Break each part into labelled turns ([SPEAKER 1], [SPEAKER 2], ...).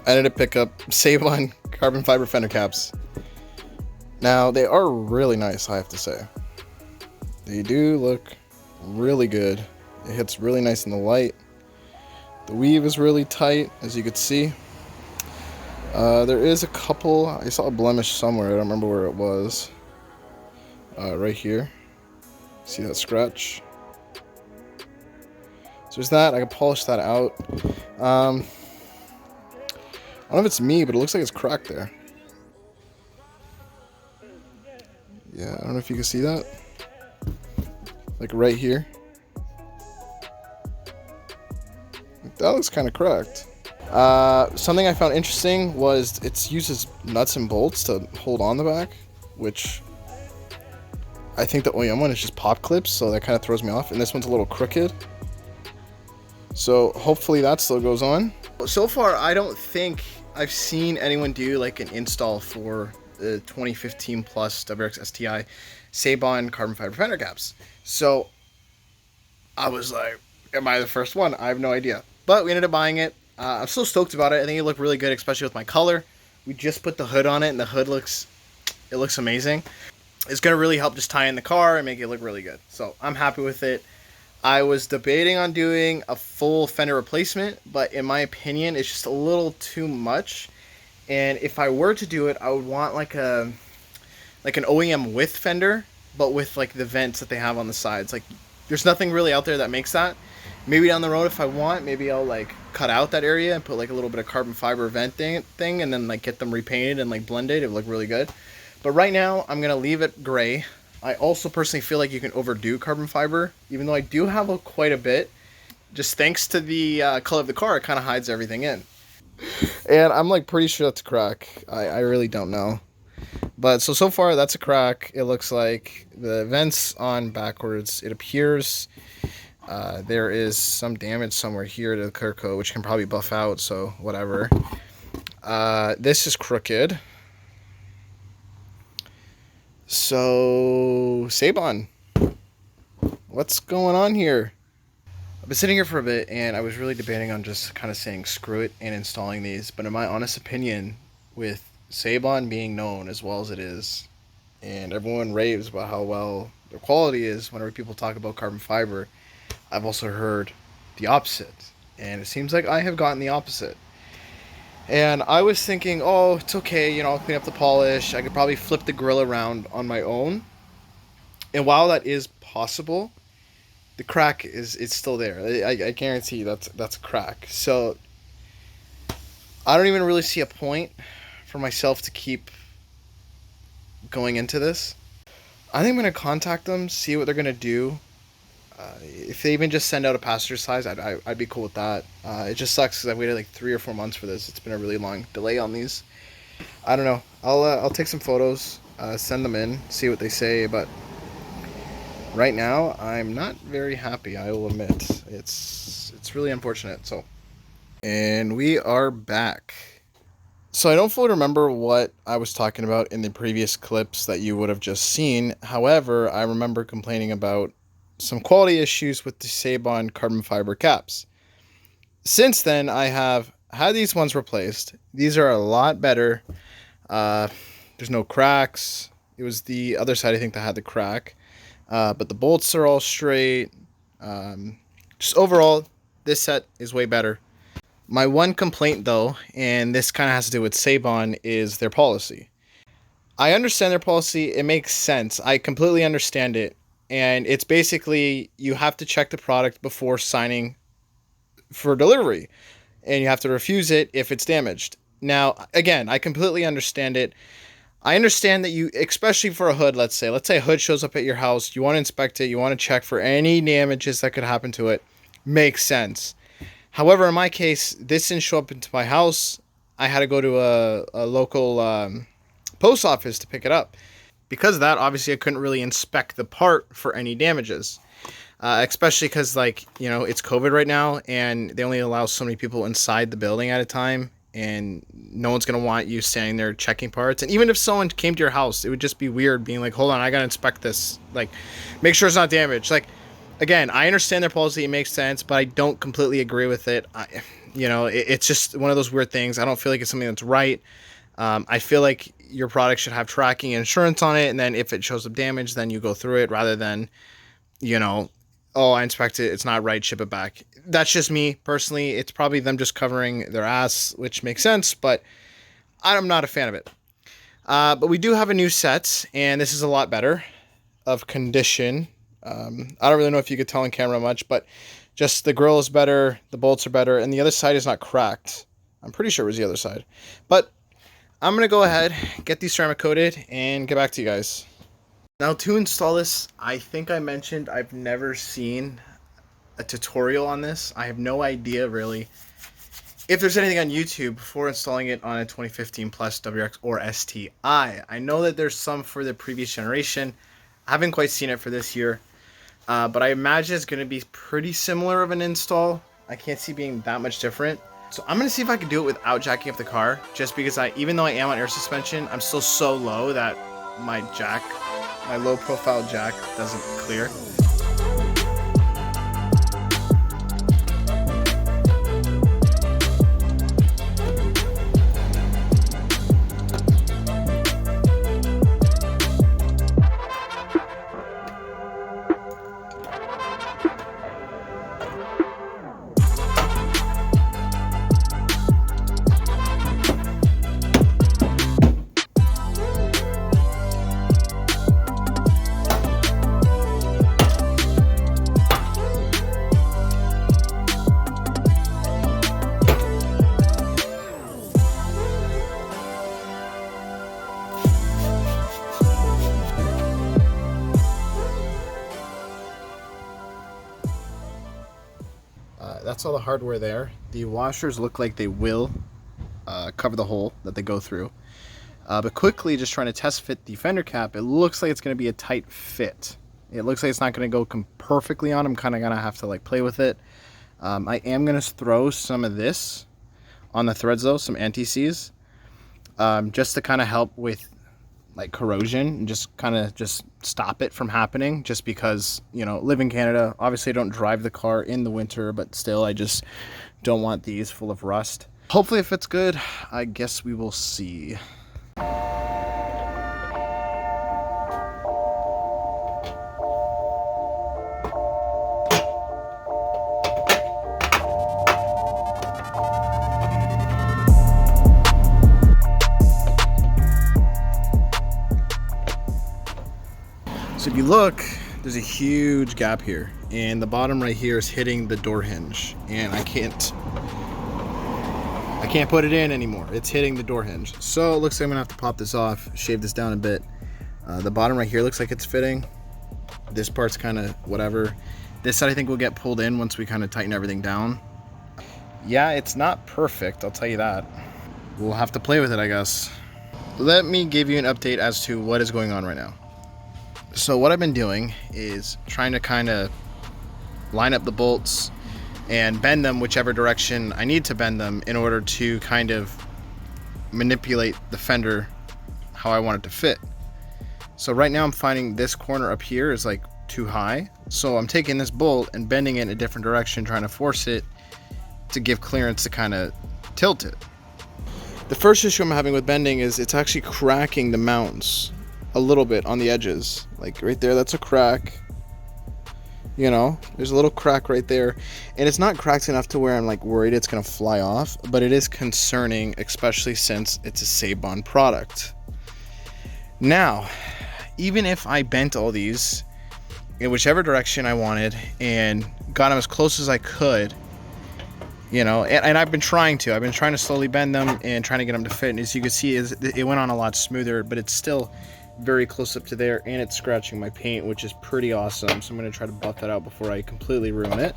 [SPEAKER 1] I ended up pick up Seibon carbon fiber fender caps. Now, they are really nice, I have to say. They do look really good. It hits really nice in the light. The weave is really tight, as you could see. There is a couple, I saw a blemish somewhere, I don't remember where it was. Right here. See that scratch? So there's that, I can polish that out. I don't know if it's me, but it looks like it's cracked there. Yeah, I don't know if you can see that. Like right here. That looks kind of cracked. Something I found interesting was it uses nuts and bolts to hold on the back, which I think the OEM one is just pop clips, so that kind of throws me off. And this one's a little crooked. So hopefully that still goes on. So far, I don't think I've seen anyone do like an install for the 2015 plus WRX STi Seibon carbon fiber fender caps. So I was like, am I the first one? I have no idea. But we ended up buying it. I'm still stoked about it. I think it looked really good, especially with my color. We just put the hood on it, and the hood looks amazing. It's going to really help just tie in the car and make it look really good. So I'm happy with it. I was debating on doing a full fender replacement, but in my opinion, it's just a little too much. And if I were to do it, I would want like an OEM with fender, but with like the vents that they have on the sides. Like, there's nothing really out there that makes that. Maybe down the road, if I want, maybe I'll like cut out that area and put like a little bit of carbon fiber vent thing, and then like get them repainted and like blended. It would look really good. But right now, I'm gonna leave it gray. I also personally feel like you can overdo carbon fiber, even though I do have quite a bit. Just thanks to the color of the car, it kind of hides everything in. And I'm like pretty sure that's a crack. I really don't know. But so far that's a crack. It looks like the vents on backwards. It appears there is some damage somewhere here to the clear coat, which can probably buff out, so whatever. This is crooked. So, Seibon, what's going on here? I've been sitting here for a bit, and I was really debating on just kind of saying screw it and installing these. But in my honest opinion, with Seibon being known as well as it is, and everyone raves about how well their quality is whenever people talk about carbon fiber, I've also heard the opposite. And it seems like I have gotten the opposite. And I was thinking, oh, it's okay, you know, I'll clean up the polish. I could probably flip the grill around on my own. And while that is possible, the crack it's still there. I guarantee that's a crack. So I don't even really see a point for myself to keep going into this. I think I'm going to contact them, see what they're going to do. If they even just send out a passenger size, I'd be cool with that. It just sucks because I've waited like 3 or 4 months for this. It's been a really long delay on these. I don't know. I'll take some photos, send them in, see what they say. But right now, I'm not very happy. I will admit it's really unfortunate. So, and we are back. So I don't fully remember what I was talking about in the previous clips that you would have just seen. However, I remember complaining about some quality issues with the Seibon carbon fiber caps. Since then, I have had these ones replaced. These are a lot better. There's no cracks. It was the other side, I think, that had the crack. But the bolts are all straight. Just overall, this set is way better. My one complaint, though, and this kind of has to do with Seibon, is their policy. I understand their policy. It makes sense. I completely understand it. And it's basically, you have to check the product before signing for delivery. And you have to refuse it if it's damaged. Now, again, I completely understand it. I understand that you, especially for a hood, let's say a hood shows up at your house. You want to inspect it. You want to check for any damages that could happen to it. Makes sense. However, in my case, this didn't show up into my house. I had to go to a local post office to pick it up. Because of that, obviously, I couldn't really inspect the part for any damages. Especially because, like, you know, it's COVID right now, and they only allow so many people inside the building at a time, and no one's going to want you standing there checking parts. And even if someone came to your house, it would just be weird being like, hold on, I got to inspect this. Like, make sure it's not damaged. Like, Again, I understand their policy, it makes sense, but I don't completely agree with it. It's just one of those weird things. I don't feel like it's something that's right. I feel like your product should have tracking and insurance on it, and then if it shows up damage, then you go through it rather than, oh, I inspect it, it's not right, ship it back. That's just me personally. It's probably them just covering their ass, which makes sense, but I'm not a fan of it. But we do have a new set, and this is a lot better of condition. I don't really know if you could tell on camera much, but just the grill is better, the bolts are better, and the other side is not cracked. I'm pretty sure it was the other side. But I'm going to go ahead, get these ceramic coated, and get back to you guys. Now to install this, I think I mentioned I've never seen a tutorial on this. I have no idea really if there's anything on YouTube for installing it on a 2015 plus WRX or STi. I know that there's some for the previous generation. I haven't quite seen it for this year. But I imagine it's going to be pretty similar of an install. I can't see being that much different. So I'm going to see if I can do it without jacking up the car. Just because even though I am on air suspension, I'm still so low that my low profile jack doesn't clear. That's all the hardware there. The washers look like they will cover the hole that they go through. But quickly, just trying to test fit the fender cap, it looks like it's going to be a tight fit. It looks like it's not going to go perfectly on. I'm kind of going to have to play with it. I am going to throw some of this on the threads though, some anti-seize, just to kind of help with corrosion and just kind of stop it from happening, just because live in Canada. Obviously I don't drive the car in the winter, but still I just don't want these full of rust. Hopefully it fits good. I guess we will see. So if you look, there's a huge gap here, and the bottom right here is hitting the door hinge, and I can't put it in anymore. It's hitting the door hinge. So it looks like I'm gonna have to pop this off, shave this down a bit. The bottom right here looks like it's fitting. This part's kind of whatever. This side I think will get pulled in once we kind of tighten everything down. Yeah, it's not perfect, I'll tell you that. We'll have to play with it, I guess. Let me give you an update as to what is going on right now. So what I've been doing is trying to kind of line up the bolts and bend them whichever direction I need to bend them in order to kind of manipulate the fender how I want it to fit. So right now I'm finding this corner up here is too high. So I'm taking this bolt and bending it in a different direction, trying to force it to give clearance to kind of tilt it. The first issue I'm having with bending is it's actually cracking the mounts a little bit on the edges. Right there, that's a crack. There's a little crack right there, and it's not cracked enough to where I'm worried it's gonna fly off, but it is concerning, especially since it's a Seibon product. Now, even if I bent all these in whichever direction I wanted and got them as close as I could, and I've been trying to slowly bend them and trying to get them to fit, and as you can see, it went on a lot smoother, but it's still very close up to there, and it's scratching my paint, which is pretty awesome. So I'm going to try to buff that out before I completely ruin it.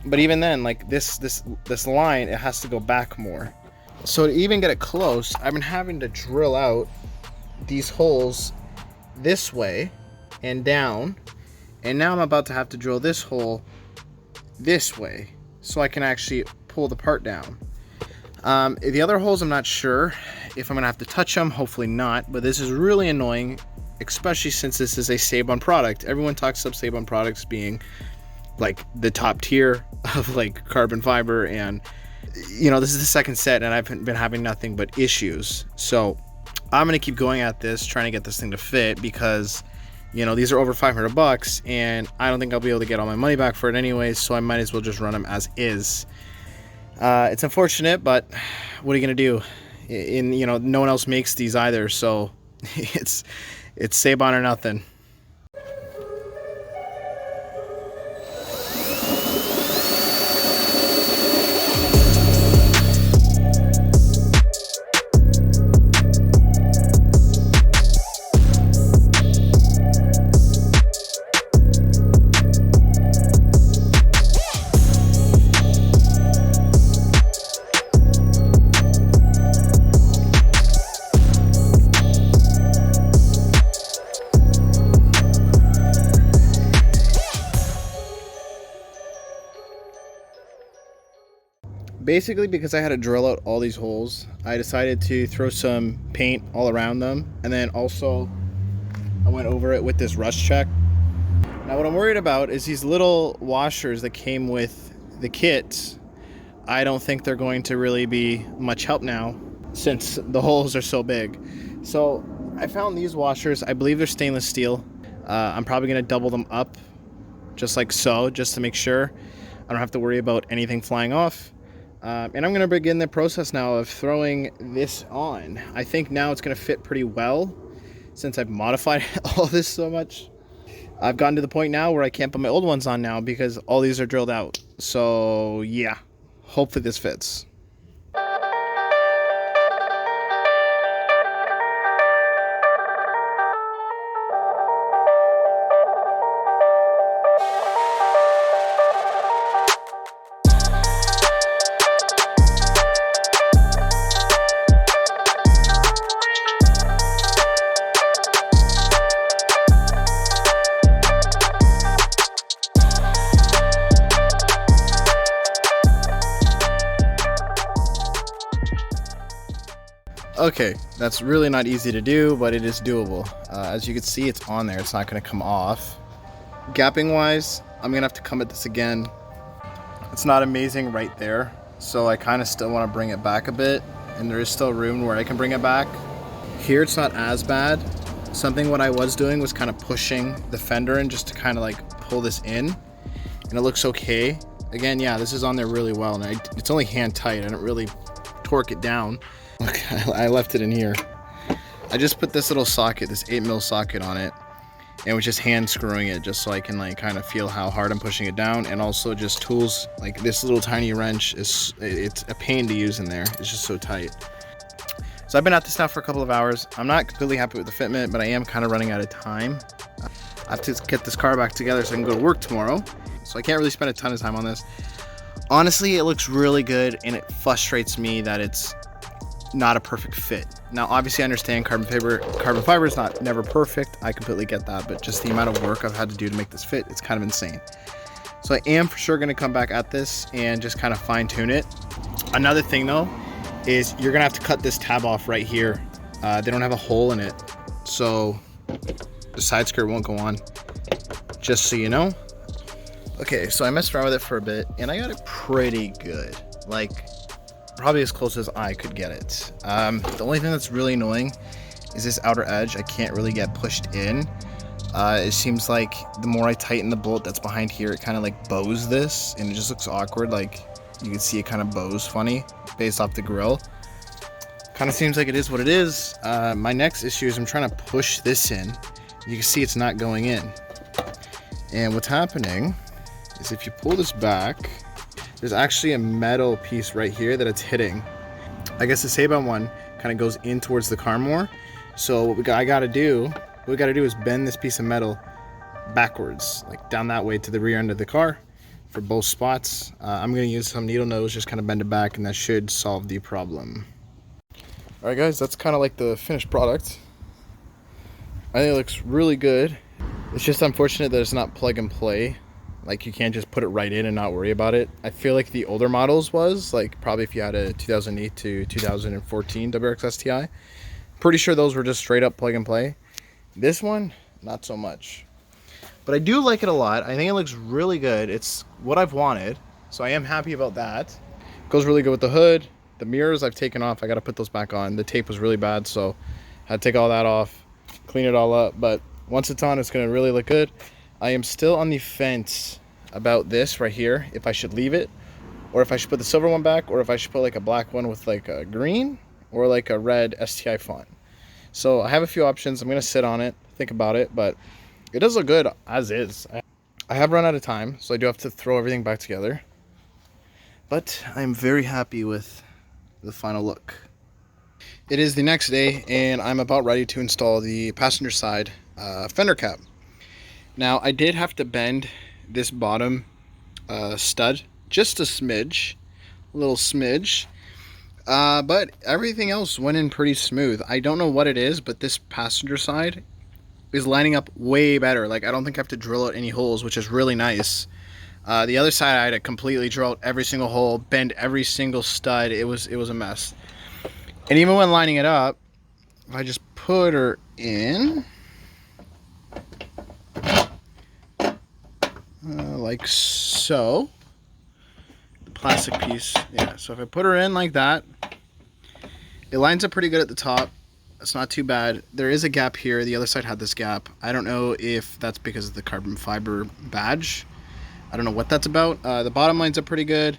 [SPEAKER 1] But even then, this line, it has to go back more. So to even get it close, I've been having to drill out these holes this way and down, and now I'm about to have to drill this hole this way so I can actually pull the part down. The other holes, I'm not sure if I'm gonna have to touch them. Hopefully not, but this is really annoying especially since this is a Seibon product. Everyone talks about Seibon products being like the top tier of like carbon fiber, and you know, this is the second set and I've been having nothing but issues. So I'm gonna keep going at this, trying to get this thing to fit, because you know, these are over 500 bucks and I don't think I'll be able to get all my money back for it anyways, so I might as well just run them as is. It's unfortunate, but what are you gonna do? You know, no one else makes these either, so it's Seibon or nothing. Basically, because I had to drill out all these holes, I decided to throw some paint all around them, and then also I went over it with this rust check. Now what I'm worried about is these little washers that came with the kit. I don't think they're going to really be much help now since the holes are so big. So I found these washers. I believe they're stainless steel. I'm probably going to double them up just like so, just to make sure I don't have to worry about anything flying off. And I'm going to begin the process now of throwing this on. I think now it's going to fit pretty well since I've modified all this so much. I've gotten to the point now where I can't put my old ones on now because all these are drilled out. So yeah, hopefully this fits. Okay, that's really not easy to do, but it is doable. As you can see, it's on there. It's not going to come off. Gapping wise, I'm going to have to come at this again. It's not amazing right there, so I kind of still want to bring it back a bit, and there is still room where I can bring it back. Here it's not as bad. Something what I was doing was kind of pushing the fender in just to kind of like pull this in, and it looks okay. Again, yeah, this is on there really well, and it's only hand tight. I don't really torque it down. Look, I left it in here. I just put this little socket, this 8mm socket on it, and was just hand screwing it just so I can like kind of feel how hard I'm pushing it down, and also just tools like this little tiny wrench it's a pain to use in there. It's just so tight. So I've been at this now for a couple of hours. I'm not completely happy with the fitment, but I am kind of running out of time. I have to get this car back together so I can go to work tomorrow, so I can't really spend a ton of time on this. Honestly, it looks really good, and it frustrates me that it's not a perfect fit. Now obviously I understand carbon fiber is never perfect. I completely get that, but just the amount of work I've had to do to make this fit, it's kind of insane. So I am for sure going to come back at this and just kind of fine tune it. Another thing though is you're gonna have to cut this tab off right here. They don't have a hole in it, so the side skirt won't go on, just so you know. Okay, so I messed around with it for a bit and I got it pretty good, like probably as close as I could get it. The only thing that's really annoying is this outer edge. I can't really get pushed in. It seems like the more I tighten the bolt that's behind here, it kind of like bows this, and it just looks awkward. Like you can see it kind of bows funny based off the grill. Kind of seems like it is what it is. My next issue is I'm trying to push this in. You can see it's not going in. And what's happening is if you pull this back, there's actually a metal piece right here that it's hitting. I guess the Seibon one kind of goes in towards the car more. So what we gotta do is bend this piece of metal backwards, like down that way to the rear end of the car for both spots. I'm gonna use some needle nose, just kind of bend it back, and that should solve the problem. All right guys, that's kind of like the finished product. I think it looks really good. It's just unfortunate that it's not plug and play. Like you can't just put it right in and not worry about it. I feel like the older models was, like probably if you had a 2008 to 2014 WRX STi, pretty sure those were just straight up plug and play. This one, not so much. But I do like it a lot. I think it looks really good. It's what I've wanted, so I am happy about that. Goes really good with the hood. The mirrors I've taken off. I got to put those back on. The tape was really bad, so I had to take all that off, clean it all up. But once it's on, it's going to really look good. I am still on the fence about this right here, if I should leave it, or if I should put the silver one back, or if I should put like a black one with like a green or like a red STi font. So I have a few options. I'm going to sit on it, think about it, but it does look good as is. I have run out of time, so I do have to throw everything back together. But I'm very happy with the final look. It is the next day, and I'm about ready to install the passenger side fender cap. Now, I did have to bend this bottom stud just a smidge, a little smidge. But everything else went in pretty smooth. I don't know what it is, but this passenger side is lining up way better. Like, I don't think I have to drill out any holes, which is really nice. The other side, I had to completely drill out every single hole, bend every single stud. It was a mess. And even when lining it up, if I just put her in, like so, the plastic piece, yeah. So if I put her in like that, it lines up pretty good at the top. It's not too bad. There is a gap here. The other side had this gap. I don't know if that's because of the carbon fiber badge. I don't know what that's about. The bottom lines up pretty good.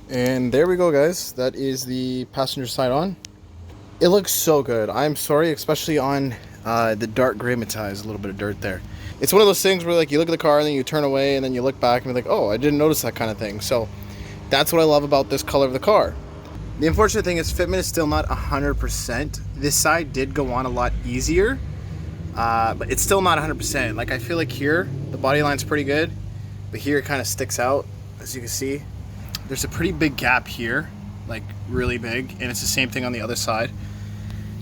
[SPEAKER 1] And there we go, guys. That is the passenger side on. It looks so good. I'm sorry, especially on the dark gray metallic, a little bit of dirt there. It's one of those things where like you look at the car and then you turn away and then you look back and you're like, oh, I didn't notice that kind of thing. So that's what I love about this color of the car. The unfortunate thing is fitment is still not 100%. This side did go on a lot easier, but it's still not 100%. Like, I feel like here, the body line's pretty good, but here it kind of sticks out, as you can see. There's a pretty big gap here, like really big, and it's the same thing on the other side.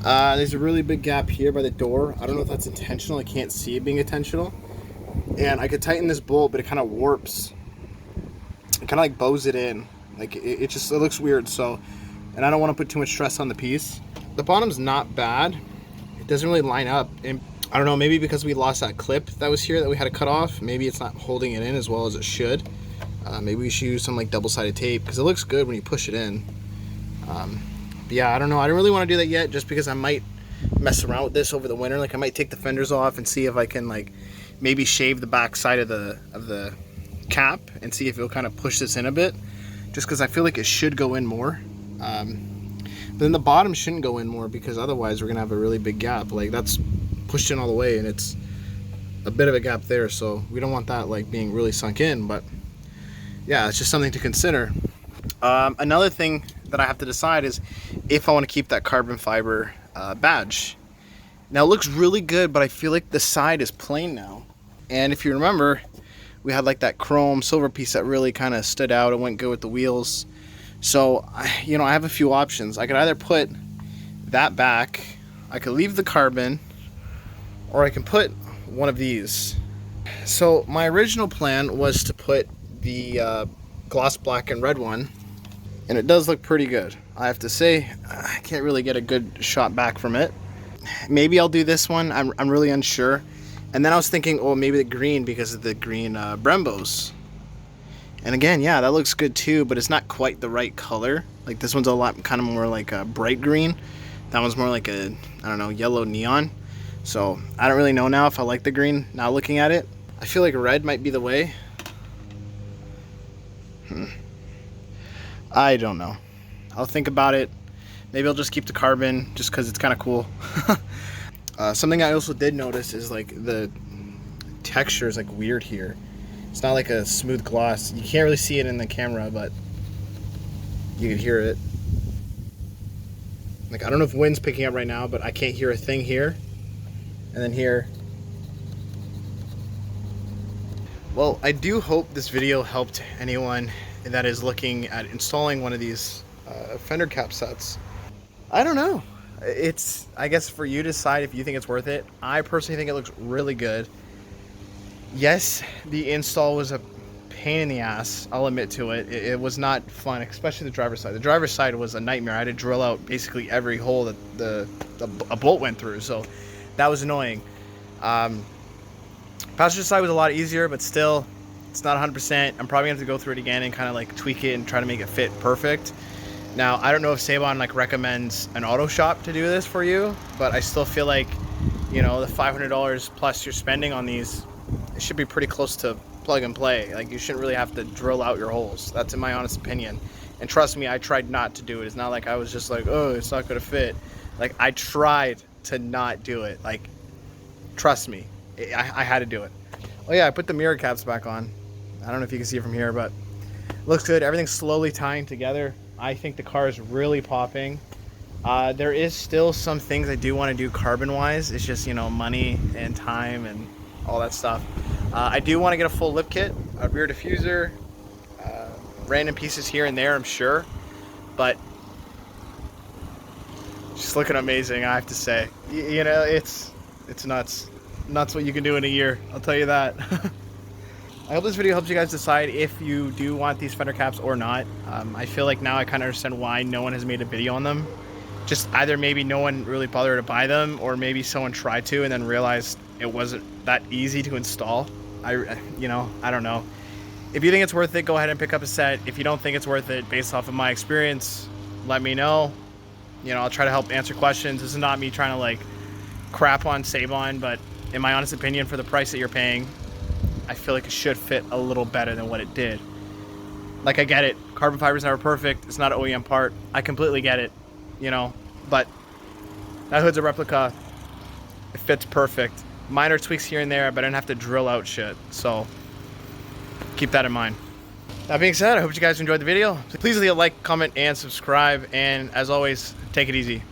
[SPEAKER 1] There's a really big gap here by the door. I don't know if that's intentional. I can't see it being intentional. And I could tighten this bolt, but it kind of warps. It kind of like bows it in. Like, it just, it looks weird, so, and I don't want to put too much stress on the piece. The bottom's not bad. It doesn't really line up. And I don't know, maybe because we lost that clip that was here that we had to cut off, maybe it's not holding it in as well as it should. Maybe we should use some like double-sided tape, because it looks good when you push it in. But yeah, I don't know. I don't really want to do that yet, just because I might mess around with this over the winter. Like, I might take the fenders off and see if I can like maybe shave the back side of the cap and see if it'll kind of push this in a bit. Just because I feel like it should go in more. But then the bottom shouldn't go in more, because otherwise we're gonna have a really big gap. Like, that's pushed in all the way and it's a bit of a gap there, so we don't want that like being really sunk in. But yeah, it's just something to consider. Another thing that I have to decide is if I want to keep that carbon fiber badge. Now, it looks really good, but I feel like the side is plain now. And if you remember, we had like that chrome silver piece that really kind of stood out and went good with the wheels. So, you know, I have a few options. I could either put that back, I could leave the carbon, or I can put one of these. So my original plan was to put the gloss black and red one, and it does look pretty good. I have to say, I can't really get a good shot back from it. Maybe I'll do this one. I'm really unsure. And then I was thinking, oh, maybe the green, because of the green Brembos. And again, yeah, that looks good too, but it's not quite the right color. Like, this one's a lot kind of more like a bright green. That one's more like a, I don't know, yellow neon. So I don't really know now if I like the green now looking at it. I feel like red might be the way. I don't know. I'll think about it. Maybe I'll just keep the carbon just because it's kind of cool. Something I also did notice is like the texture is like weird here. It's not like a smooth gloss. You can't really see it in the camera, but you can hear it. Like, I don't know if wind's picking up right now, but I can't hear a thing here. And then here. Well, I do hope this video helped anyone that is looking at installing one of these fender cap sets. I don't know. It's, I guess, for you to decide if you think it's worth it. I personally think it looks really good. Yes, the install was a pain in the ass. I'll admit to it. It was not fun, especially the driver's side. The driver's side was a nightmare. I had to drill out basically every hole that a bolt went through, so that was annoying. Passenger side was a lot easier, but still, it's not 100%. I'm probably gonna have to go through it again and kind of like tweak it and try to make it fit perfect. Now, I don't know if Seibon like recommends an auto shop to do this for you, but I still feel like, you know, the $500 plus you're spending on these, it should be pretty close to plug and play. Like, you shouldn't really have to drill out your holes. That's in my honest opinion. And trust me, I tried not to do it. It's not like I was just like, oh, it's not gonna fit. Like, I tried to not do it. Like, trust me, I had to do it. Oh yeah, I put the mirror caps back on. I don't know if you can see it from here, but it looks good. Everything's slowly tying together. I think the car is really popping. There is still some things I do want to do carbon wise. It's just, you know, money and time and all that stuff. I do want to get a full lip kit, a rear diffuser, random pieces here and there, I'm sure, but just looking amazing, I have to say. You know, it's nuts. Nuts what you can do in a year, I'll tell you that. I hope this video helps you guys decide if you do want these fender caps or not. I feel like now I kind of understand why no one has made a video on them. Just either maybe no one really bothered to buy them, or maybe someone tried to and then realized it wasn't that easy to install. You know, I don't know. If you think it's worth it, go ahead and pick up a set. If you don't think it's worth it, based off of my experience, let me know. You know, I'll try to help answer questions. This is not me trying to like crap on Seibon, but in my honest opinion, for the price that you're paying, I feel like it should fit a little better than what it did. Like, I get it. Carbon fiber's never perfect. It's not an OEM part. I completely get it, you know, but that hood's a replica. It fits perfect. Minor tweaks here and there, but I didn't have to drill out shit. So keep that in mind. That being said, I hope you guys enjoyed the video. Please leave a like, comment, and subscribe. And as always, take it easy.